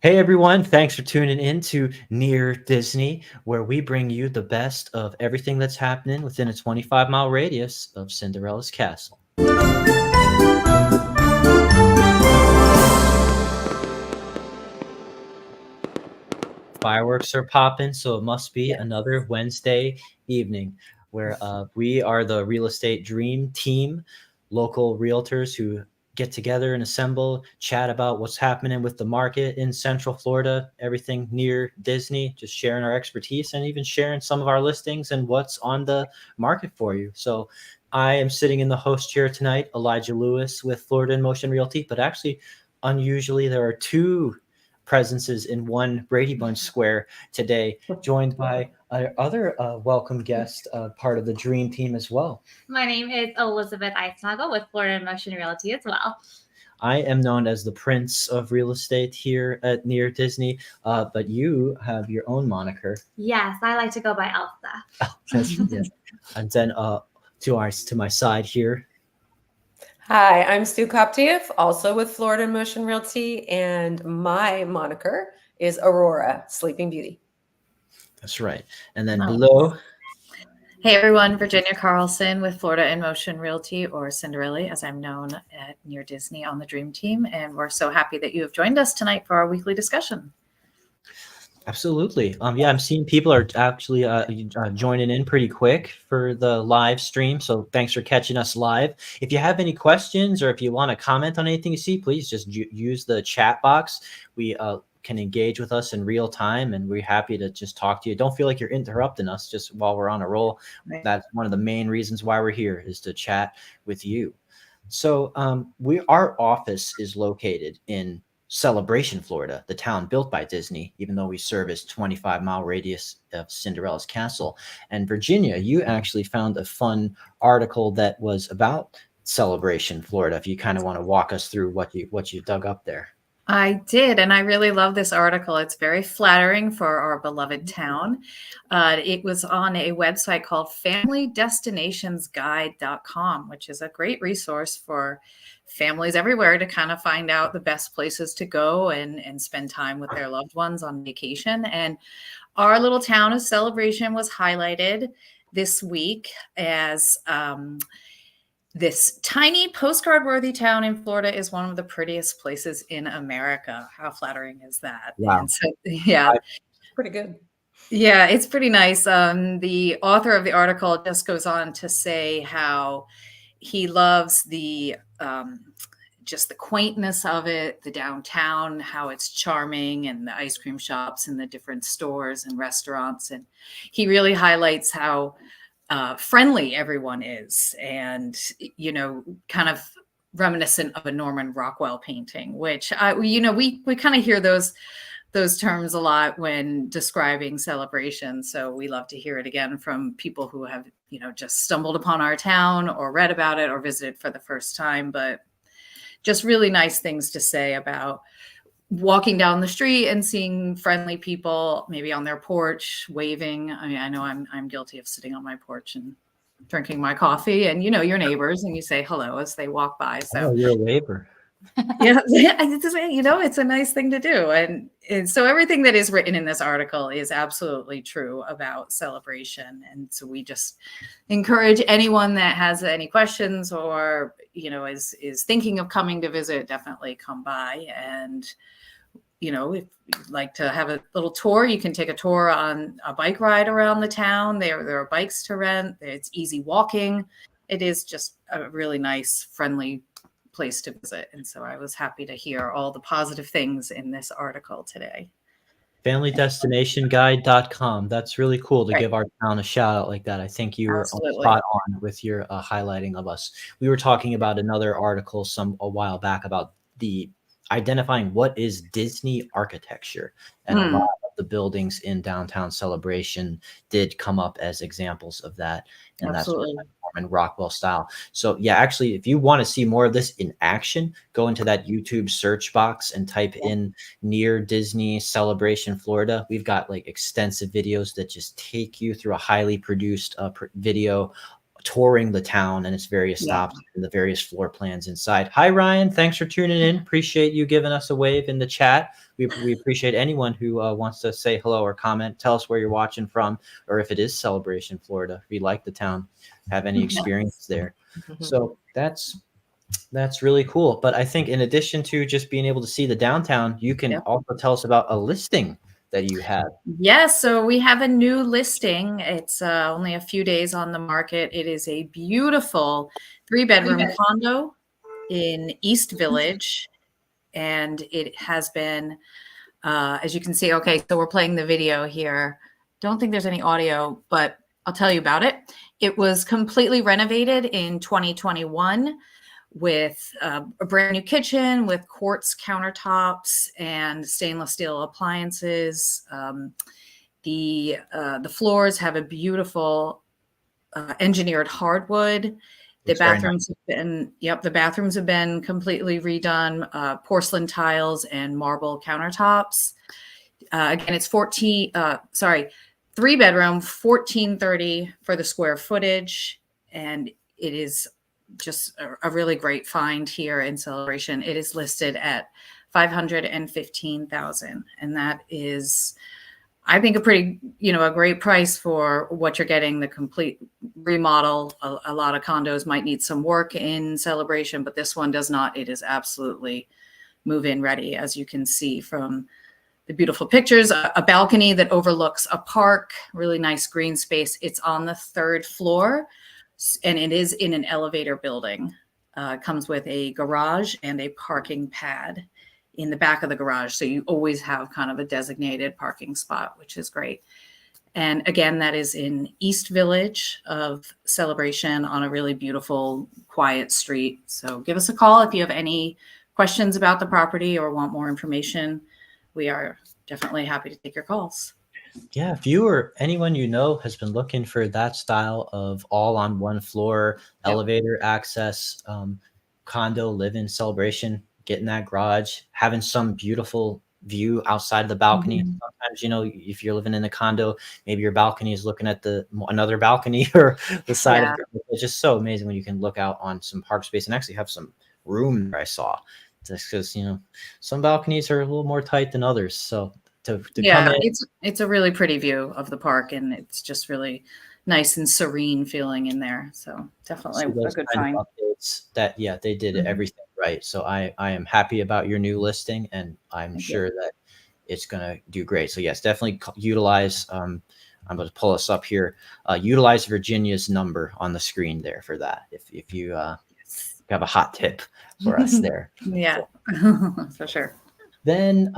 Hey everyone, thanks for tuning in to Near Disney, where we bring you the best of everything that's happening within a 25-mile radius of Cinderella's castle. Fireworks are popping, so it must be Yeah. another Wednesday evening where we are the real estate dream team, local realtors who get together and assemble, chat about what's happening with the market in Central Florida, everything near Disney, just sharing our expertise and even sharing some of our listings and what's on the market for you. So I am sitting in the host chair tonight, Elijah Lewis with Florida in Motion Realty, but actually, unusually, there are two presences in one Brady Bunch square today, joined by our other welcome guest, part of the Dream Team as well. My name is Elizabeth Eisnagel with Florida in Motion Realty as well. I am known as the Prince of Real Estate here at Near Disney, but you have your own moniker. Yes, I like to go by Elsa. Oh, yes. And then to my side here. Hi, I'm Stu Koptiev, also with Florida in Motion Realty, and my moniker is Aurora, Sleeping Beauty. That's right. And then Nice. below. Hey everyone, Virginia Carlson with Florida in Motion Realty, or Cinderella, as I'm known at Near Disney on the Dream Team. And we're so happy that you have joined us tonight for our weekly discussion. Absolutely. Yeah, I'm seeing people are actually joining in pretty quick for the live stream. So thanks for catching us live. If you have any questions or if you want to comment on anything you see, please just use the chat box. We can engage with us in real time, and we're happy to just talk to you. Don't feel like you're interrupting us just while we're on a roll. Right. That's one of the main reasons why we're here, is to chat with you. So our office is located in Celebration, Florida, the town built by Disney, even though we service 25-mile radius of Cinderella's castle. And Virginia, you actually found a fun article that was about Celebration, Florida. If you kind of want to walk us through what you dug up there. I did, and I really love this article. It's very flattering for our beloved town. It was on a website called familydestinationsguide.com, which is a great resource for families everywhere to kind of find out the best places to go and spend time with their loved ones on vacation. And our little town of Celebration was highlighted this week as this tiny postcard-worthy town in Florida is one of the prettiest places in America. How flattering is that? Wow. And so, yeah. Pretty good. Yeah, it's pretty nice. The author of the article just goes on to say how he loves the just the quaintness of it, the downtown, how it's charming, and the ice cream shops and the different stores and restaurants. And he really highlights how friendly everyone is, and kind of reminiscent of a Norman Rockwell painting, which we kind of hear those terms a lot when describing Celebration. So we love to hear it again from people who have just stumbled upon our town or read about it or visited for the first time, but just really nice things to say about walking down the street and seeing friendly people, maybe on their porch, waving. I mean, I know I'm guilty of sitting on my porch and drinking my coffee, and your neighbors, and you say hello as they walk by. So you're a waver. Yeah, it's a nice thing to do. And so everything that is written in this article is absolutely true about Celebration. And so we just encourage anyone that has any questions or, is thinking of coming to visit, definitely come by. And, if you'd like to have a little tour, you can take a tour on a bike ride around the town. There are bikes to rent. It's easy walking. It is just a really nice, friendly place to visit. And so I was happy to hear all the positive things in this article today. familydestinationguide.com. That's really cool to give our town a shout out like that. I think you were spot on with your highlighting of us. We were talking about another article a while back about the identifying what is Disney architecture, and a lot of the buildings in downtown Celebration did come up as examples of that. And Absolutely. That's Norman Rockwell style. So yeah, actually, if you want to see more of this in action, go into that YouTube search box and type in Near Disney Celebration, Florida. We've got like extensive videos that just take you through a highly produced video touring the town and its various Yeah. stops and the various floor plans inside. Hi, Ryan. Thanks for tuning in. Appreciate you giving us a wave in the chat. We appreciate anyone who wants to say hello or comment. Tell us where you're watching from, or if it is Celebration, Florida, if you like the town, have any experience there. So that's really cool. But I think in addition to just being able to see the downtown, you can also tell us about a listing that you have. Yes, so we have a new listing. It's only a few days on the market. It is a beautiful 3-bedroom condo in East Village, and it has been, as you can see, okay, so we're playing the video here. Don't think there's any audio, but I'll tell you about it. It was completely renovated in 2021 with a brand new kitchen with quartz countertops and stainless steel appliances. The floors have a beautiful engineered hardwood. The bathrooms have been, the bathrooms have been completely redone, porcelain tiles and marble countertops. Again, it's 3-bedroom, 1430 for the square footage. And it is just a really great find here in Celebration. It is listed at $515,000. And that is, I think, a pretty, a great price for what you're getting, the complete remodel. A lot of condos might need some work in Celebration, but this one does not. It is absolutely move-in ready, as you can see from the beautiful pictures. A balcony that overlooks a park, really nice green space. It's on the 3rd floor, and it is in an elevator building. It comes with a garage and a parking pad in the back of the garage. So you always have kind of a designated parking spot, which is great. And again, that is in East Village of Celebration on a really beautiful, quiet street. So give us a call if you have any questions about the property or want more information. We are definitely happy to take your calls. Yeah, if you or anyone you know has been looking for that style of all on one floor, elevator access, condo live-in Celebration, getting that garage, having some beautiful view outside of the balcony. Sometimes, if you're living in a condo, maybe your balcony is looking at another balcony or the side of it. It's just so amazing when you can look out on some park space and actually have some room there. I saw just because, some balconies are a little more tight than others. So to come in, it's a really pretty view of the park, and it's just really nice and serene feeling in there. So definitely a good find. Updates that they did everything right. So I am happy about your new listing, and I'm sure that it's gonna do great. So yes, definitely utilize. I'm going to pull us up here. Utilize Virginia's number on the screen there for that. If you have a hot tip for us there. For sure. Then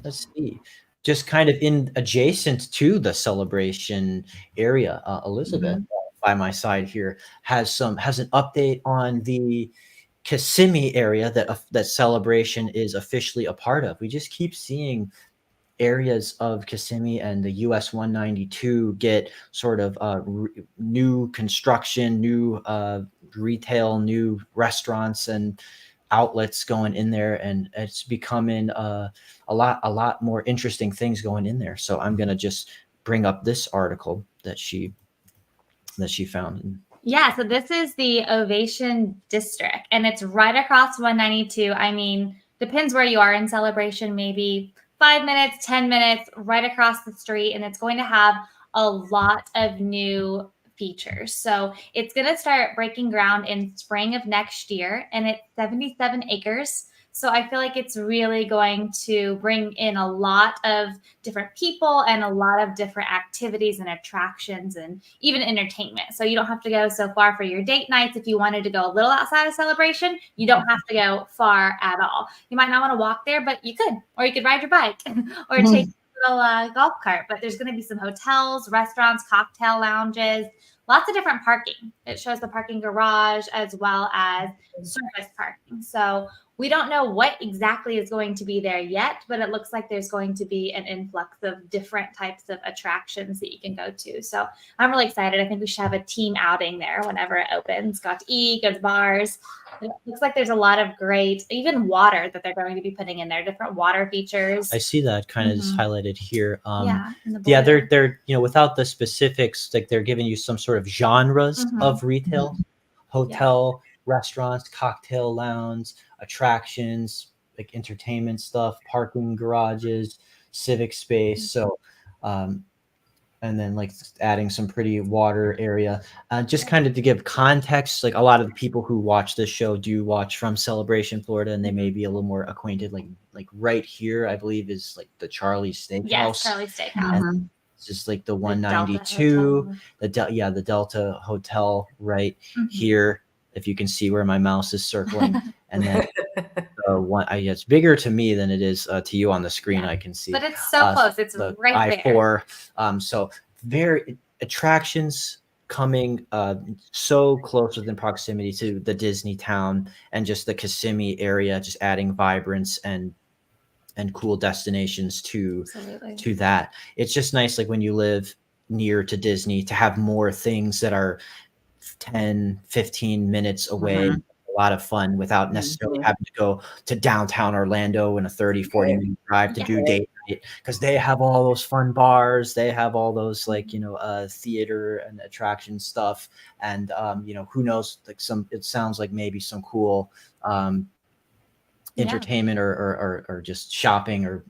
let's see, just kind of in adjacent to the Celebration area, Elizabeth by my side here has an update on the Kissimmee area that Celebration is officially a part of. We just keep seeing areas of Kissimmee and the US 192 get sort of new construction, new retail, new restaurants and outlets going in there, and it's becoming a lot more interesting things going in there. So I'm gonna just bring up this article that she found. Yeah, so this is the Ovation District, and it's right across 192. I mean, depends where you are in Celebration, maybe 5 minutes, 10 minutes, right across the street, and it's going to have a lot of new features. So it's going to start breaking ground in spring of next year, and it's 77 acres. So I feel like it's really going to bring in a lot of different people and a lot of different activities and attractions and even entertainment. So you don't have to go so far for your date nights. If you wanted to go a little outside of Celebration, you don't have to go far at all. You might not want to walk there, but you could, or you could ride your bike or take a little golf cart. But there's going to be some hotels, restaurants, cocktail lounges, lots of different parking. It shows the parking garage as well as surface parking. So we don't know what exactly is going to be there yet, but it looks like there's going to be an influx of different types of attractions that you can go to. So I'm really excited. I think we should have a team outing there whenever it opens. Go to eat, go to bars. It looks like there's a lot of great, even water that they're going to be putting in there, different water features. I see that kind of just highlighted here. Yeah, in the Yeah, blue. they're without the specifics, like they're giving you some sort of genres of retail, hotel, restaurants, cocktail lounge, attractions, like entertainment stuff, parking garages, civic space. So, um, and then like adding some pretty water area. Just kind of to give context, like a lot of the people who watch this show do watch from Celebration, Florida, and they may be a little more acquainted. Like right here, I believe is like the Charlie's Yes, Steakhouse. Charlie's Steakhouse. And it's just like the Delta 192, Hotel. the Delta Hotel right here. If you can see where my mouse is circling, and then it's bigger to me than it is to you on the screen. Yeah. I can see, But it's so close. It's the right I-4. So very attractions coming so close within proximity to the Disney town and just the Kissimmee area, just adding vibrance and cool destinations to that. It's just nice, like when you live near to Disney, to have more things that are 10, 15 minutes away. A lot of fun without necessarily having to go to downtown Orlando in a 30, 40 minute drive to do date night, because they have all those fun bars. They have all those theater and attraction stuff. And, who knows, like it sounds like maybe some cool entertainment or just shopping or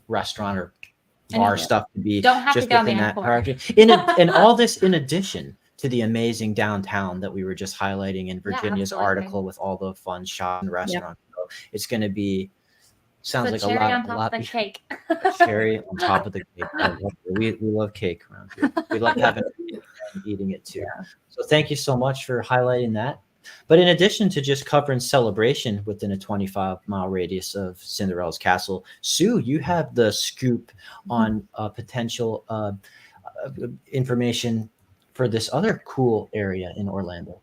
restaurant or bar stuff to be Don't have just to go within in that the park. And all this in addition to the amazing downtown that we were just highlighting in Virginia's article with all the fun shops and restaurants. So it's going to be, sounds like a lot of the cake. Cherry on top of the cake. We love cake around here. We like having it and eating it too. So thank you so much for highlighting that. But in addition to just covering Celebration within a 25-mile radius of Cinderella's Castle, Sue, you have the scoop on potential information for this other cool area in Orlando.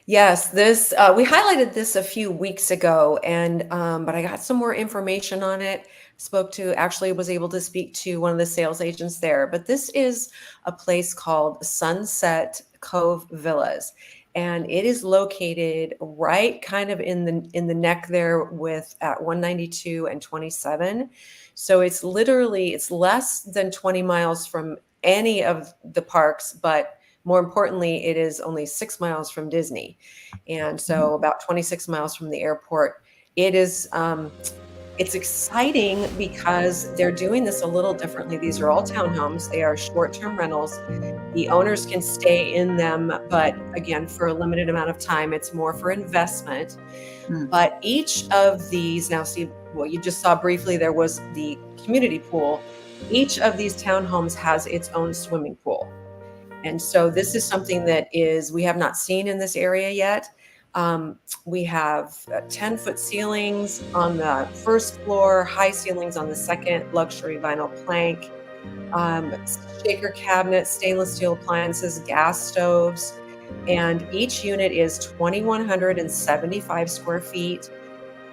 Yes, this we highlighted this a few weeks ago, and but I got some more information on it. Was able to speak to one of the sales agents there. But this is a place called Sunset Cove Villas, and it is located right kind of in the neck there with at 192 and 27. So it's less than 20 miles from any of the parks, but more importantly, it is only 6 miles from Disney, and so about 26 miles from the airport. It is it's exciting because they're doing this a little differently. These are all townhomes. They are short-term rentals. The owners can stay in them, but again, for a limited amount of time. It's more for investment. But each of these, now see, well, you just saw briefly, there was the community pool. Each of these townhomes has its own swimming pool. And so this is something that we have not seen in this area yet. We have 10-foot ceilings on the first floor, high ceilings on the second, luxury vinyl plank, shaker cabinets, stainless steel appliances, gas stoves. And each unit is 2,175 square feet.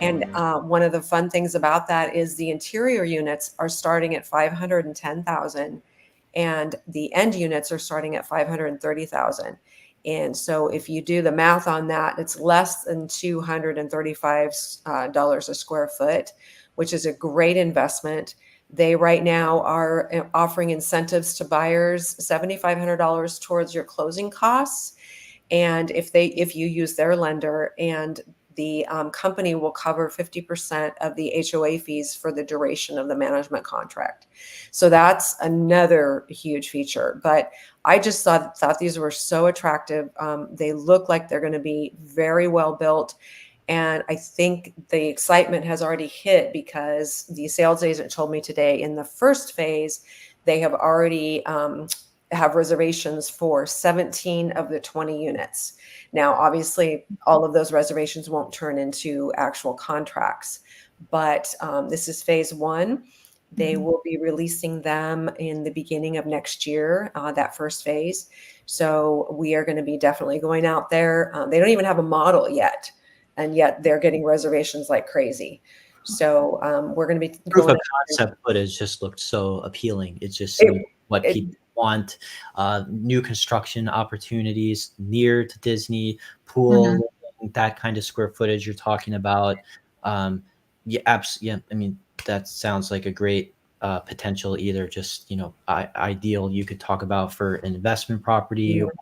And one of the fun things about that is the interior units are starting at $510,000. And the end units are starting at $530,000. And so if you do the math on that, it's less than $235 a square foot, which is a great investment. They right now are offering incentives to buyers, $7,500 towards your closing costs. And if you use their lender, and the company will cover 50% of the HOA fees for the duration of the management contract. So that's another huge feature. But I just thought these were so attractive. They look like they're going to be very well built. And I think the excitement has already hit, because the sales agent told me today in the first phase, they have already have reservations for 17 of the 20 units. Now, obviously, all of those reservations won't turn into actual contracts, but this is phase one. They will be releasing them in the beginning of next year, that first phase. So we are going to be definitely going out there. They don't even have a model yet. and yet they're getting reservations like crazy. So we're going to be Proof going. of concept footage just looked so appealing. It just It, seemed what it, people want. New construction opportunities near to Disney, pool, that kind of square footage you're talking about. Yeah, yeah. I mean, that sounds like a great potential. Either just ideal you could talk about for an investment property, or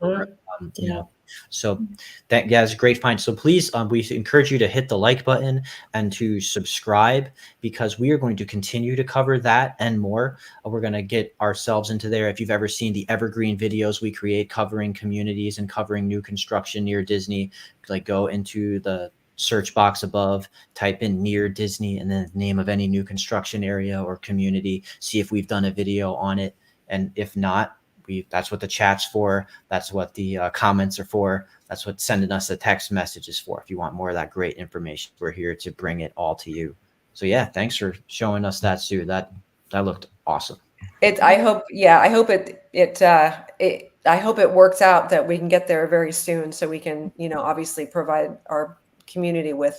Mhm. you know. So that, yeah, is a great find. So please, we encourage you to hit the like button and to subscribe, because we are going to continue to cover that and more. We're going to get ourselves into there. If you've ever seen the evergreen videos we create covering communities and covering new construction near Disney, like go into the search box above, type in near Disney, and then the name of any new construction area or community, see if we've done a video on it. And if not, that's what the chat's for. That's what the comments are for. That's what sending us a text message is for. If you want more of that great information, we're here to bring it all to you. So yeah, thanks for showing us that, Sue. That looked awesome. I hope, yeah, I hope I hope it works out that we can get there very soon, so we can, obviously provide our community with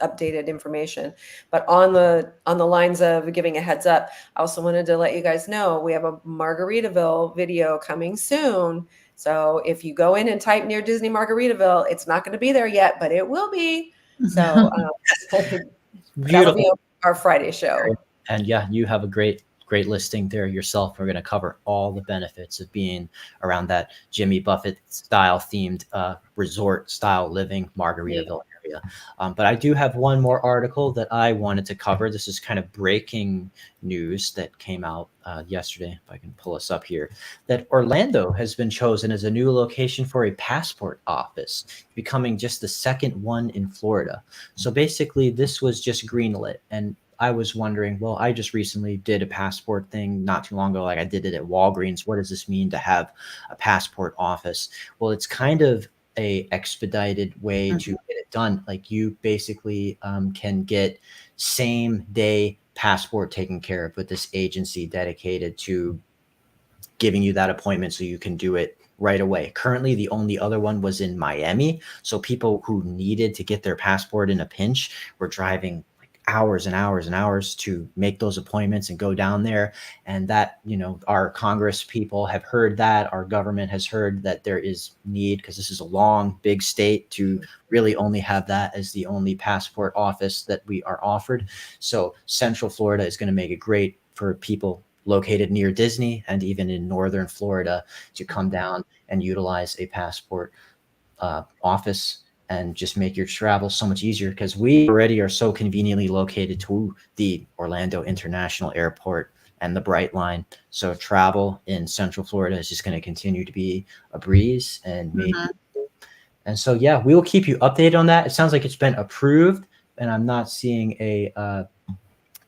updated information. But on the lines of giving a heads up, I also wanted to let you guys know we have a Margaritaville video coming soon. So if you go in and type near Disney Margaritaville, it's not going to be there yet, but it will be. So that'll be Beautiful. our Friday show. And yeah, you have a great listing there yourself. We're going to cover all the benefits of being around that Jimmy Buffett style themed resort style living Margaritaville area. But I do have one more article that I wanted to cover. This is kind of breaking news that came out yesterday. If I can pull us up here, that Orlando has been chosen as a new location for a passport office, becoming just the second one in Florida. So basically, this was just greenlit, and I was wondering, well, I just recently did a passport thing not too long ago. Like, I did it at Walgreens. What does this mean to have a passport office? Well, it's kind of a expedited way to get it done. Like, you basically can get same day passport taken care of with this agency dedicated to giving you that appointment so you can do it right away. Currently, the only other one was in Miami. So people who needed to get their passport in a pinch were driving like hours and hours and hours to make those appointments and go down there. And that, our Congress people have heard that. Our government has heard that there is need, because this is a long, big state, to really only have that as the only passport office that we are offered. So Central Florida is going to make it great for people located near Disney and even in northern Florida to come down and utilize a passport office and just make your travel so much easier, because we already are so conveniently located to the Orlando International Airport and the Bright Line. So travel in Central Florida is just going to continue to be a breeze and made. And so, yeah, we will keep you updated on that. It sounds like it's been approved, and I'm not seeing a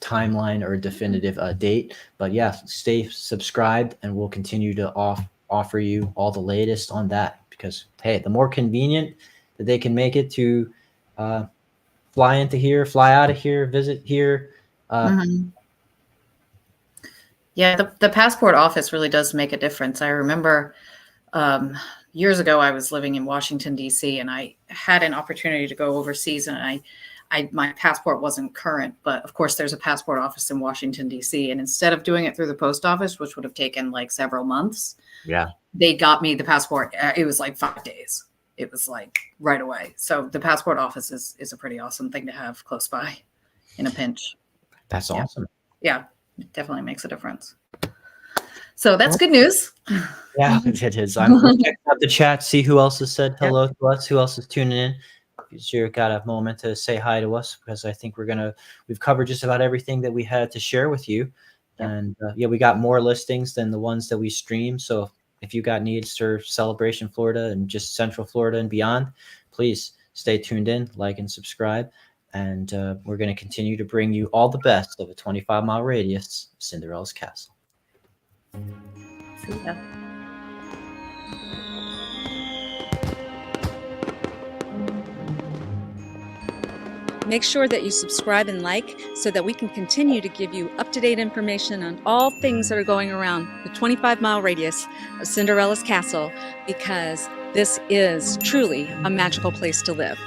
timeline or a definitive date, but yeah, stay subscribed and we'll continue to offer you all the latest on that, because hey, the more convenient that they can make it to fly into here, fly out of here, visit here. Yeah, the passport office really does make a difference. I remember years ago I was living in Washington, D.C., and I had an opportunity to go overseas, and my passport wasn't current, but of course there's a passport office in Washington, D.C. And instead of doing it through the post office, which would have taken like several months, they got me the passport. It was like 5 days. It was like right away. So the passport office is a pretty awesome thing to have close by in a pinch. That's awesome. Yeah, it definitely makes a difference. So that's good news. Yeah, it is. I'm checking out the chat, see who else has said hello to us, who else is tuning in. If you got a moment to say hi to us, because I think we've covered just about everything that we had to share with you. And we got more listings than the ones that we stream. So if you got needs for Celebration Florida and just Central Florida and beyond, please stay tuned in, like and subscribe. And we're going to continue to bring you all the best of a 25-mile radius of Cinderella's Castle. See ya. Make sure that you subscribe and like so that we can continue to give you up-to-date information on all things that are going around the 25-mile radius of Cinderella's Castle, because this is truly a magical place to live.